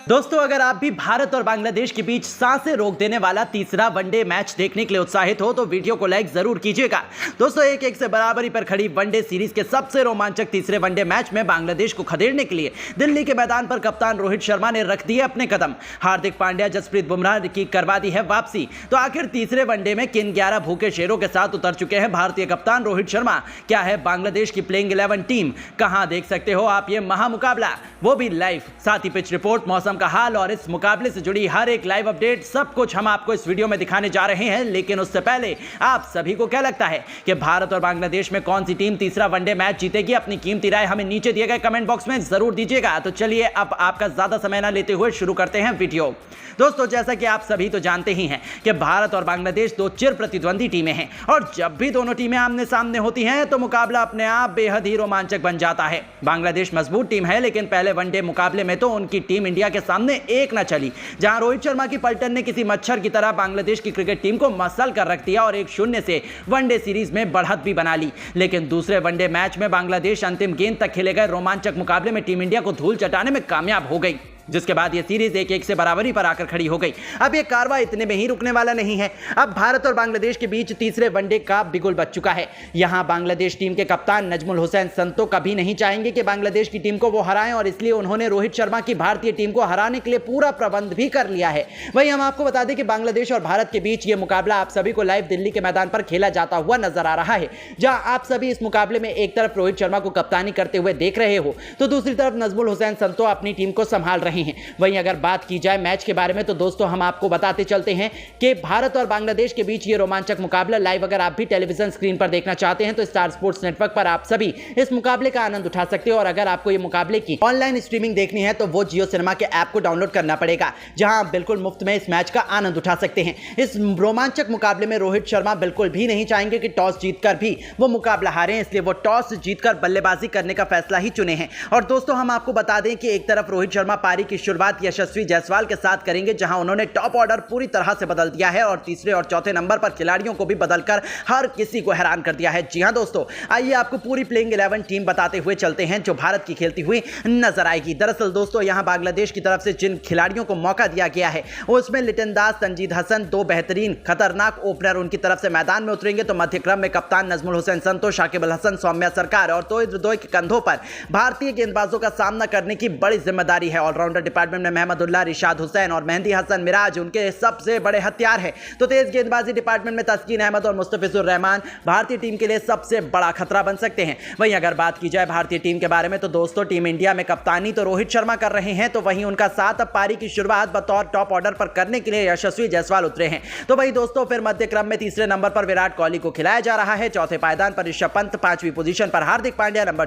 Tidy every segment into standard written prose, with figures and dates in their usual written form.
दोस्तों, अगर आप भी भारत और बांग्लादेश के बीच सांसें रोक देने वाला तीसरा वनडे मैच देखने के लिए उत्साहित हो तो वीडियो को लाइक जरूर कीजिएगा। दोस्तों, 1-1 से बराबरी पर खड़ी वनडे सीरीज के सबसे रोमांचक तीसरे वनडे मैच में बांग्लादेश को खदेड़ने के लिए दिल्ली के मैदान पर कप्तान रोहित शर्मा ने रख दिए अपने कदम। हार्दिक पांड्या, जसप्रीत बुमराह की करवा दी है वापसी। तो आखिर तीसरे वनडे में किन 11 भूखे शेरों के साथ उतर चुके हैं भारतीय कप्तान रोहित शर्मा? क्या है बांग्लादेश की प्लेइंग 11 टीम? कहां देख सकते हो आप ये महामुकाबला, वो भी लाइव? साथ ही पिच रिपोर्ट, मौसम का हाल और इस मुकाबले से जुड़ी हर एक लाइव अपडेट, सब कुछ हम आपको इस वीडियो में दिखाने जा रहे हैं। लेकिन उससे पहले आप सभी को क्या लगता है कि भारत और बांग्लादेश में कौन सी टीम तीसरा वनडे मैच जीतेगी? अपनी कीमती राय हमें नीचे दिए गए कमेंट बॉक्स में जरूर दीजिएगा। तो चलिए अब आपका ज्यादा समय ना लेते हुए शुरू करते हैं वीडियो। दोस्तों, जैसा कि आप सभी तो जानते ही हैं कि भारत और बांग्लादेश दो चिर प्रतिद्वंदी टीमें हैं और जब भी दोनों टीमें आमने सामने होती हैं तो मुकाबला अपने आप बेहद ही रोमांचक बन जाता है। बांग्लादेश मजबूत टीम है, लेकिन पहले वनडे मुकाबले में तो उनकी टीम इंडिया के सामने एक न चली, जहां रोहित शर्मा की पलटन ने किसी मच्छर की तरह बांग्लादेश की क्रिकेट टीम को मसल कर रख दिया और 1-0 से वनडे सीरीज में बढ़त भी बना ली। लेकिन दूसरे वनडे मैच में बांग्लादेश अंतिम गेंद तक खेले गए रोमांचक मुकाबले में टीम इंडिया को धूल चटाने में कामयाब हो गई, जिसके बाद यह सीरीज 1-1 से बराबरी पर आकर खड़ी हो गई। अब यह कारवा इतने में ही रुकने वाला नहीं है। अब भारत और बांग्लादेश के बीच तीसरे वनडे का बिगुल बच चुका है। यहां बांग्लादेश टीम के कप्तान नजमुल हुसैन संतो कभी नहीं चाहेंगे कि बांग्लादेश की टीम को वो हराएं और इसलिए उन्होंने रोहित शर्मा की भारतीय टीम को हराने के लिए पूरा प्रबंध भी कर लिया है। वहीं हम आपको बता दें कि बांग्लादेश और भारत के बीच यह मुकाबला आप सभी को लाइव दिल्ली के मैदान पर खेला जाता हुआ नजर आ रहा है, जहां आप सभी इस मुकाबले में एक तरफ रोहित शर्मा को कप्तानी करते हुए देख रहे हो तो दूसरी तरफ नजमुल हुसैन संतो अपनी टीम को संभाल रहे हैं। वहीं अगर बात की जाए मैच के बारे में तो दोस्तों हम आपको बताते चलते हैं कि भारत और बांग्लादेश के बीच ये रोमांचक मुकाबला लाइव अगर आप भी टेलीविजन स्क्रीन पर देखना चाहते हैं तो स्टार स्पोर्ट्स नेटवर्क पर आप सभी इस मुकाबले का आनंद उठा सकते हो। और अगर आपको ये मुकाबले की ऑनलाइन स्ट्रीमिंग देखनी है तो वो जियो सिनेमा के ऐप को डाउनलोड करना पड़ेगा, जहां आप बिल्कुल मुफ्त में इस मैच का आनंद उठा सकते हैं। इस रोमांचक मुकाबले में रोहित शर्मा बिल्कुल भी नहीं चाहेंगे कि टॉस जीतकर भी वो मुकाबला हारें, इसलिए वो टॉस जीतकर बल्लेबाजी करने का फैसला ही चुने हैं। और दोस्तों हम आपको बता दें कि एक तरफ रोहित शर्मा पारी की शुरुआत यशस्वी जायसवाल के साथ करेंगे, जहां उन्होंने टॉप ऑर्डर पूरी तरह से बदल दिया है और तीसरे और चौथे नंबर पर खिलाड़ियों को भी बदलकर हर किसी को हैरान कर दिया है। जी हां दोस्तों, आइए आपको पूरी प्लेइंग 11 टीम बताते हुए चलते हैं जो भारत की खेलती हुई नजर आएगी। दरअसल दोस्तों यहां बांग्लादेश की तरफ से जिन खिलाड़ियों को मौका दिया गया है उसमें लिटन दास, तंजीद हसन, दो बेहतरीन खतरनाक ओपनर उनकी तरफ से मैदान में उतरेंगे। तो मध्य क्रम में कप्तान नजमुल हुसैन संतो, शाकिब अल हसन, सौम्या सरकार और तोइद रदोई के कंधों पर भारतीय गेंदबाजों का सामना करने की बड़ी जिम्मेदारी है। ऑलराउंडर डिपार्टमेंट में महमदुल्लाह, रिशाद हुसैन और मेहंदी हसन मिराज उनके सबसे बड़े हथियार हैं। तो तेज गेंदबाजी डिपार्टमेंट में तस्कीन अहमद और मुस्तफिजुर रहमान भारतीय टीम के लिए सबसे बड़ा खतरा बन सकते हैं। वहीं अगर बात की जाए भारतीय टीम के बारे में तो दोस्तों टीम इंडिया में कप्तानी तो रोहित शर्मा कर रहे हैं, तो वहीं उनका साथ अब पारी की शुरुआत बतौर टॉप ऑर्डर पर करने के लिए यशस्वी जायसवाल उतरे हैं। तो वहीं दोस्तों फिर मध्य क्रम में तीसरे नंबर पर विराट कोहली को खिलाया जा रहा है, चौथे पायदान पर ऋषभ पंत, पांचवी पोजीशन पर हार्दिक पांड्या, नंबर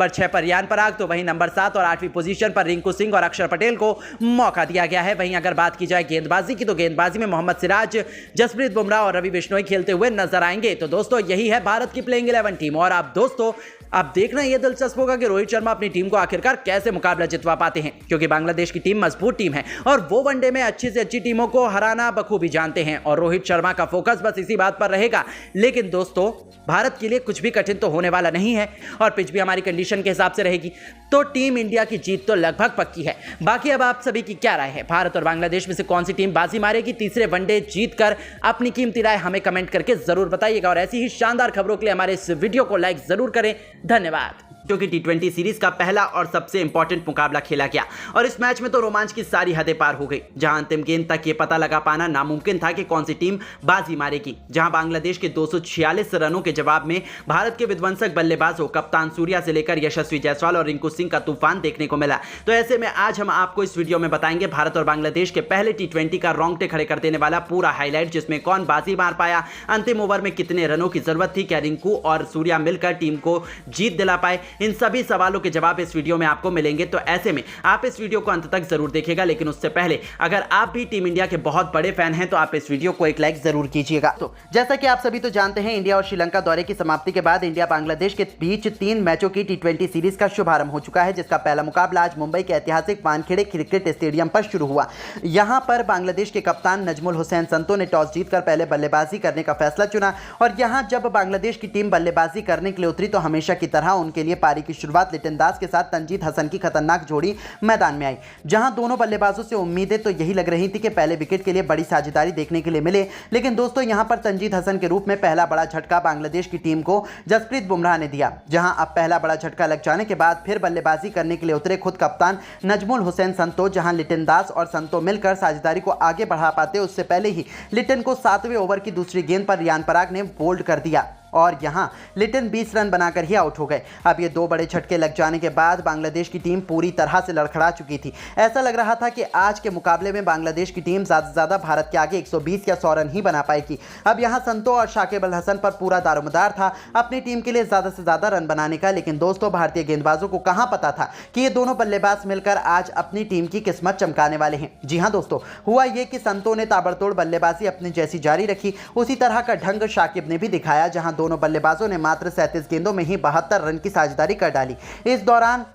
6 पर रियान पराग, तो वहीं नंबर 7 और 8वीं पोजीशन पर रिंकू सिंह और अक्षर पटेल को मौका दिया गया है। वहीं अगर बात की जाए गेंदबाजी की तो गेंदबाजी में मोहम्मद सिराज, जसप्रीत बुमराह और रवि बिश्नोई खेलते हुए नजर आएंगे। तो दोस्तों यही है भारत की प्लेइंग 11 टीम। और आप दोस्तों अब देखना यह दिलचस्प होगा कि रोहित शर्मा अपनी टीम को आखिरकार कैसे मुकाबला जितवा पाते हैं, क्योंकि बांग्लादेश की टीम मजबूत टीम है और वो वनडे में अच्छी से अच्छी टीमों को हराना बखूबी जानते हैं और रोहित शर्मा का फोकस बस इसी बात पर रहेगा। लेकिन दोस्तों भारत के लिए कुछ भी कठिन तो होने वाला नहीं है और पिच भी हमारी कंडीशन के हिसाब से रहेगी, तो टीम इंडिया की जीत तो लगभग पक्की है। बाकी अब आप सभी की क्या राय है? भारत और बांग्लादेश में से कौन सी टीम बाजी मारेगी तीसरे वनडे जीतकर? अपनी कीमती राय हमें कमेंट करके जरूर बताइएगा और ऐसी ही शानदार खबरों के लिए हमारे इस वीडियो को लाइक जरूर करें। धन्यवाद। क्योंकि टी20 सीरीज का पहला और सबसे इंपॉर्टेंट मुकाबला खेला गया और इस मैच में तो रोमांच की सारी हदें पार हो गई, जहां अंतिम गेंद तक ये पता लगा पाना नामुमकिन था कि कौन सी टीम बाजी मारेगी। जहां बांग्लादेश के 246 रनों के जवाब में भारत के विध्वंसक बल्लेबाजों कप्तान सूर्या से लेकर यशस्वी जायसवाल और रिंकू सिंह का तूफान देखने को मिला। तो ऐसे में आज हम आपको इस वीडियो में बताएंगे भारत और बांग्लादेश के पहले टी20 का रोंगटे खड़े कर देने वाला पूरा हाईलाइट, जिसमें कौन बाजी मार पाया, अंतिम ओवर में कितने रनों की जरूरत थी, क्या रिंकू और सूर्या मिलकर टीम को जीत दिला पाए, इन सभी सवालों के जवाब इस वीडियो में आपको मिलेंगे। तो ऐसे में आप इस वीडियो को अंत तक जरूर देखिएगा। लेकिन उससे पहले अगर आप भी टीम इंडिया के बहुत बड़े फैन हैं तो आप इस वीडियो को एक लाइक जरूर कीजिएगा। तो जैसा कि आप सभी तो जानते हैं, इंडिया और श्रीलंका दौरे की समाप्ति के बाद इंडिया बांग्लादेश के बीच 3 मैचों की टी20 सीरीज का शुभारंभ हो चुका है, जिसका पहला मुकाबला आज मुंबई के ऐतिहासिक वानखेड़े क्रिकेट स्टेडियम पर शुरू हुआ। यहां पर बांग्लादेश के कप्तान नजमुल हुसैन संतो ने टॉस जीतकर पहले बल्लेबाजी करने का फैसला चुना और यहां जब बांग्लादेश की टीम बल्लेबाजी करने के लिए उतरी तो हमेशा की तरह उनके लिए पारी की शुरुआत लिटन दास के साथ तंजीद हसन की खतरनाक जोड़ी मैदान में आई। जहां दोनों बल्लेबाजों से उम्मीदें तो यही लग रही थी कि पहले विकेट के लिए बड़ी साझेदारी देखने के लिए मिले, लेकिन दोस्तों यहां पर तंजीद हसन के रूप में पहला बड़ा झटका बांग्लादेश की टीम को जसप्रीत बुमराह ने दिया। जहां अब पहला बड़ा झटका लग जाने के बाद फिर बल्लेबाजी करने के लिए उतरे खुद कप्तान नजमुल हुसैन संतो। जहां लिटन दास और संतो मिलकर साझेदारी को आगे बढ़ा पाते उससे पहले ही लिटन को 7वें ओवर की दूसरी गेंद पर रियान पराग ने बोल्ड कर दिया और यहां लिटन 20 रन बनाकर ही आउट हो गए। अब ये दो बड़े झटके लग जाने के बाद बांग्लादेश की टीम पूरी तरह से लड़खड़ा चुकी थी। ऐसा लग रहा था कि आज के मुकाबले में बांग्लादेश की टीम ज़्यादा से ज़्यादा भारत के आगे 120 या 100 रन ही बना पाएगी। अब यहां संतो और शाकिब अल हसन पर पूरा दारोमदार था अपनी टीम के लिए ज़्यादा से ज़्यादा रन बनाने का, लेकिन दोस्तों भारतीय गेंदबाजों को कहां पता था कि ये दोनों बल्लेबाज मिलकर आज अपनी टीम की किस्मत चमकाने वाले हैं। जी हाँ दोस्तों, हुआ ये कि संतो ने ताबड़तोड़ बल्लेबाजी अपनी जैसी जारी रखी, उसी तरह का ढंग शाकिब ने भी दिखाया। जहां दोनों बल्लेबाजों ने मात्र 37 गेंदों में ही 72 रन की साझेदारी कर डाली। इस दौरान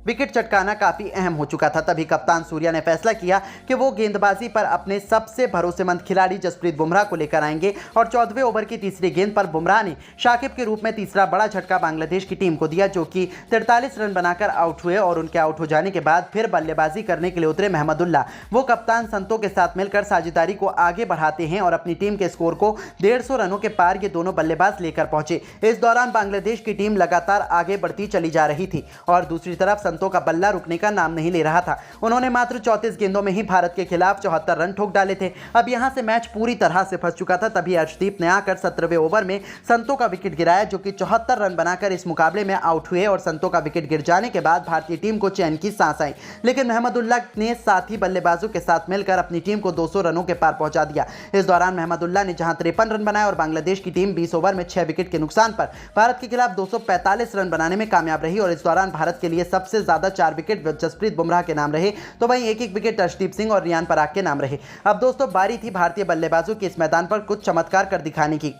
विकेट चटकाना काफी अहम हो चुका था। तभी कप्तान सूर्या ने फैसला किया कि वो गेंदबाजी पर अपने सबसे भरोसेमंद खिलाड़ी जसप्रीत बुमराह को लेकर आएंगे और 14वें ओवर की तीसरी गेंद पर बुमराह ने शाकिब के रूप में तीसरा बड़ा झटका बांग्लादेश की टीम को दिया, जो कि 43 रन बनाकर आउट हुए। और उनके आउट हो जाने के बाद फिर बल्लेबाजी करने के लिए उतरे महमदुल्लाह। वो कप्तान संतो के साथ मिलकर साझेदारी को आगे बढ़ाते हैं और अपनी टीम के स्कोर को 150 रनों के पार ये दोनों बल्लेबाज लेकर पहुंचे। इस दौरान बांग्लादेश की टीम लगातार आगे बढ़ती चली जा रही थी और दूसरी तरफ संतो का बल्ला रुकने का नाम नहीं ले रहा था। उन्होंने मात्र 34 गेंदों में ही भारत के खिलाफ 74 रन ठोक डाले थे। अब यहां से मैच पूरी तरह से फंस चुका था। तभी अर्शदीप ने आकर 17वें ओवर में संतो का विकेट गिराया, जो कि 74 रन बनाकर इस मुकाबले में आउट हुए। और संतो का विकेट गिर जाने के बाद भारतीय टीम को चैन की सांस आई, लेकिन महमदुल्लाह ने साथी बल्लेबाजों के साथ मिलकर अपनी टीम को 200 रनों के पार पहुंचा दिया। इस दौरान महमदुल्लाह ने जहां 53 रन बनाए और बांग्लादेश की टीम 20 ओवर में 6 विकेट के नुकसान पर भारत के खिलाफ 245 रन बनाने में कामयाब रही। और इस दौरान भारत के लिए सबसे ज्यादा 4 विकेट जसप्रीत बुमराह के नाम रहे, तो वहीं एक विकेट अर्शदीप सिंह और रियान पराग के नाम रहे। अब दोस्तों बारी थी भारतीय बल्लेबाजों की इस मैदान पर कुछ चमत्कार कर दिखाने की।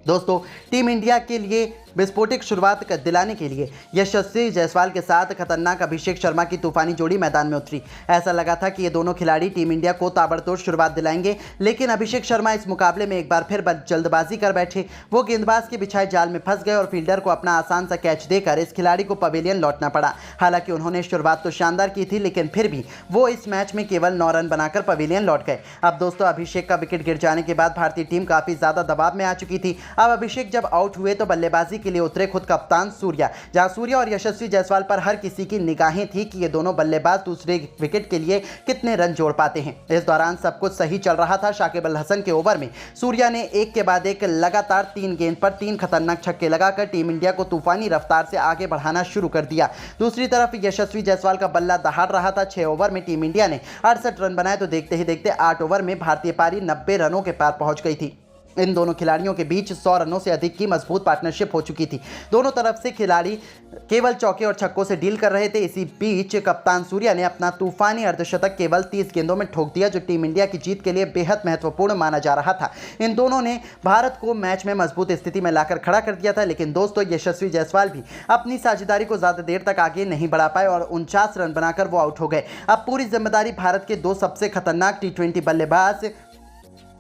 दोस्तों टीम इंडिया के लिए विस्फोटक शुरुआत दिलाने के लिए यशस्वी जायसवाल के साथ खतरनाक अभिषेक शर्मा की तूफानी जोड़ी मैदान में उतरी। ऐसा लगा था कि ये दोनों खिलाड़ी टीम इंडिया को ताबड़तोड़ शुरुआत दिलाएंगे, लेकिन अभिषेक शर्मा इस मुकाबले में एक बार फिर जल्दबाजी कर बैठे। वो गेंदबाज के बिछाए जाल में फंस गए और फील्डर को अपना आसान सा कैच देकर इस खिलाड़ी को पवेलियन लौटना पड़ा। हालांकि उन्होंने शुरुआत तो शानदार की थी, लेकिन फिर भी वो इस मैच में केवल 9 रन बनाकर पवेलियन लौट गए। अब दोस्तों अभिषेक का विकेट गिर जाने के बाद भारतीय टीम काफी ज्यादा दबाव में आ चुकी थी। अब अभिषेक जब आउट हुए तो बल्लेबाजी के लिए उतरे खुद कप्तान सूर्या। जहां सूर्या और यशस्वी जायसवाल पर हर किसी की निगाहें थी कि ये दोनों बल्लेबाज दूसरे विकेट के लिए कितने रन जोड़ पाते हैं। इस दौरान सब कुछ सही चल रहा था। शाकिब अल हसन के ओवर में सूर्या ने एक के बाद एक लगातार 3 गेंद पर 3 खतरनाक छक्के लगाकर टीम इंडिया को तूफानी रफ्तार से आगे बढ़ाना शुरू कर दिया। दूसरी तरफ यशस्वी जायसवाल का बल्ला दहाड़ रहा था। 6 ओवर में टीम इंडिया ने 68 रन बनाए, तो देखते ही देखते 8 ओवर में भारतीय पारी 90 रनों के पार पहुंच गई थी। इन दोनों खिलाड़ियों के बीच 100 रनों से अधिक की मजबूत पार्टनरशिप हो चुकी थी। दोनों तरफ से खिलाड़ी केवल चौके और छक्कों से डील कर रहे थे। इसी बीच कप्तान सूर्या ने अपना तूफानी अर्धशतक केवल 30 गेंदों में ठोक दिया, जो टीम इंडिया की जीत के लिए बेहद महत्वपूर्ण माना जा रहा था। इन दोनों ने भारत को मैच में मजबूत स्थिति में लाकर खड़ा कर दिया था, लेकिन दोस्तों यशस्वी जायसवाल भी अपनी साझेदारी को ज्यादा देर तक आगे नहीं बढ़ा पाए और 49 रन बनाकर वो आउट हो गए। अब पूरी जिम्मेदारी भारत के 2 सबसे खतरनाक T20 बल्लेबाज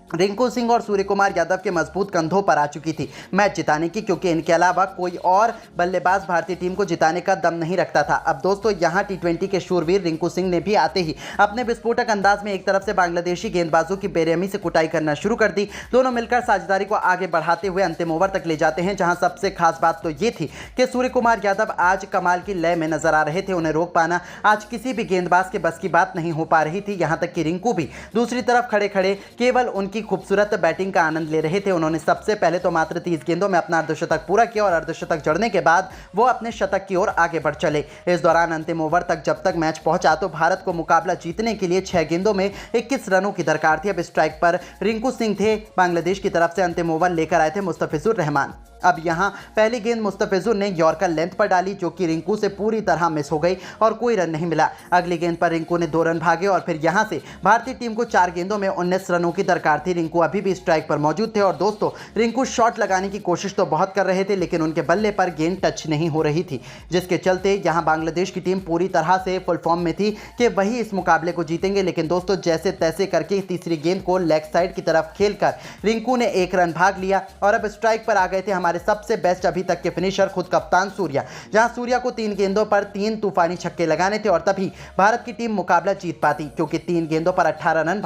रिंकू सिंह और सूर्य कुमार यादव के मजबूत कंधों पर आ चुकी थी मैच जिताने की, क्योंकि इनके अलावा कोई और बल्लेबाज भारतीय टीम को जिताने का दम नहीं रखता था। अब दोस्तों यहां T20 के शूरवीर रिंकू सिंह ने भी आते ही अपने विस्फोटक अंदाज में एक तरफ से बांग्लादेशी गेंदबाजों की बेरहमी से कुटाई करना शुरू कर दी। दोनों मिलकर साझेदारी को आगे बढ़ाते हुए अंतिम ओवर तक ले जाते हैं, जहां सबसे खास बात तो ये थी कि सूर्य कुमार यादव आज कमाल की लय में नजर आ रहे थे। उन्हें रोक पाना आज किसी भी गेंदबाज के बस की बात नहीं हो पा रही थी। यहां तक कि रिंकू भी दूसरी तरफ खड़े खड़े केवल उनकी खूबसूरत बैटिंग का आनंद ले रहे थे। उन्होंने सबसे पहले तो मात्र 30 गेंदों में अपना अर्धशतक पूरा किया और अर्धशतक जड़ने के बाद वो अपने शतक की ओर आगे बढ़ चले। इस दौरान अंतिम ओवर तक जब तक मैच पहुंचा तो भारत को मुकाबला जीतने के लिए 6 गेंदों में 21 रनों की दरकार थी। अब स्ट्राइक पर रिंकू सिंह थे। बांग्लादेश की तरफ से अंतिम ओवर लेकर आए थे मुस्तफिजुर रहमान। अब यहां पहली गेंद मुस्तफिजुर ने यॉर्कर लेंथ पर डाली, जो कि रिंकू से पूरी तरह मिस हो गई और कोई रन नहीं मिला। अगली गेंद पर रिंकू ने 2 रन भागे और फिर यहां से भारतीय टीम को 4 गेंदों में 19 रनों की दरकार थी। रिंकू अभी भी स्ट्राइक पर मौजूद थे और दोस्तों रिंकू शॉट लगाने की कोशिश तो बहुत कर रहे थे, लेकिन उनके बल्ले पर गेंद टच नहीं हो रही थी, जिसके चलते यहां बांग्लादेश की टीम पूरी तरह से फुल फॉर्म में थी कि वही इस मुकाबले को जीतेंगे। लेकिन दोस्तों जैसे तैसे करके तीसरी गेंद को लेग साइड की तरफ खेलकर रिंकू ने 1 रन भाग लिया और अब स्ट्राइक पर आ गए थे हमारे हमारे सबसे बेस्ट अभी तक के फिनिशर खुद कप्तान सूर्या, जहां सूर्या को 3 गेंदों पर 3 तूफानी छक्के लगाने थे और तभी भारत की टीम मुकाबला जीत पाती, क्योंकि 3 गेंदों पर 18 रन